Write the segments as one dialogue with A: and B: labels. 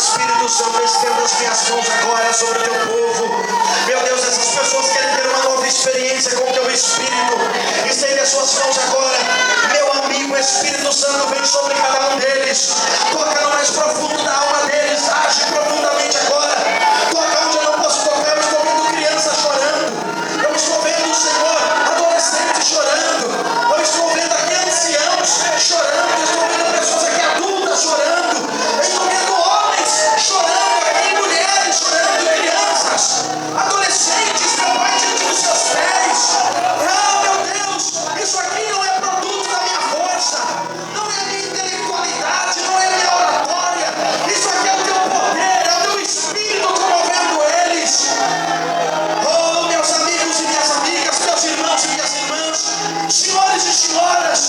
A: Espírito Santo, estenda as minhas mãos agora sobre o teu povo. Meu Deus, essas pessoas querem ter uma nova experiência com o teu Espírito. Estende as suas mãos agora. Meu amigo Espírito Santo, vem sobre cada um deles. Toca no mais profundo da alma deles. Age profundamente agora. Toca onde eu não posso tocar. Eu estou vendo crianças chorando. Eu estou vendo, Senhor, adolescentes chorando. Eu estou vendo aqui anciãos chorando. Eu estou vendo pessoas aqui adultas chorando. Eu estou vendo homens chorando aqui, mulheres chorando, crianças, adolescentes, meu Pai, diante dos seus pés. Ah, meu Deus, isso aqui não é produto da minha força, não é minha intelectualidade, não é minha oratória. Isso aqui é o teu poder, é o teu Espírito comovendo eles. Oh, meus amigos e minhas amigas, meus irmãos e minhas irmãs, senhores e senhoras,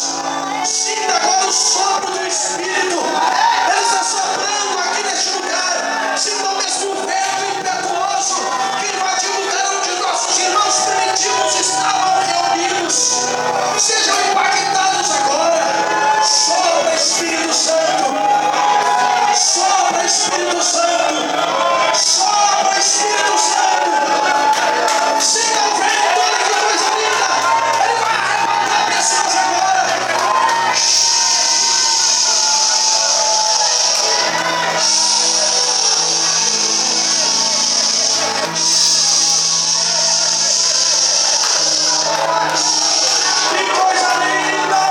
A: sinta agora o sopro do Espírito. Ele está soprando aqui neste lugar. Sinta o mesmo vento impetuoso que invadiu o lugar onde nossos irmãos primitivos estavam reunidos. Sejam impactados agora. Sopra, Espírito Santo. Sopra, Espírito Santo. Sopra, Espírito Santo. Sinta o vento, olha que coisa linda. Ele vai arrebatar pessoas agora. Que coisa linda!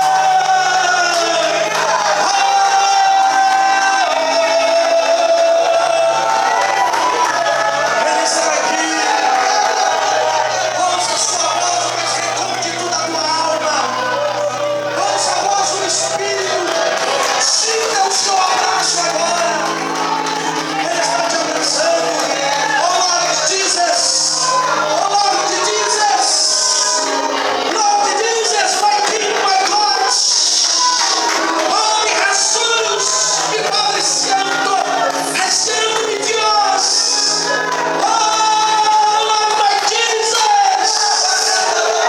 A: Ele está aqui. Ouça a sua voz, mas reconte toda a tua alma. Ouça a voz do Espírito. Sinta o seu abraço agora. Ele está te abraçando. Oh Lord Jesus. Oh Lord Jesus. Lord Jesus, my King, my God. Oh, mi Jesús, mi Padre Santo. Recebe-me, Deus. Oh, Lord, my Jesus.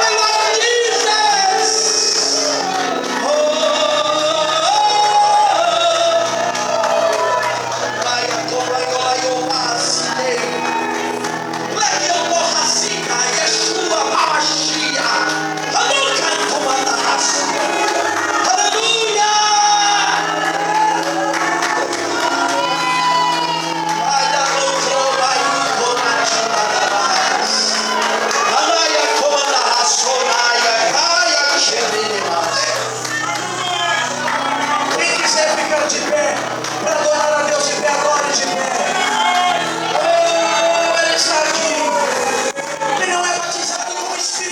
A: My Lord Jesus. Quem quiser ficar de pé,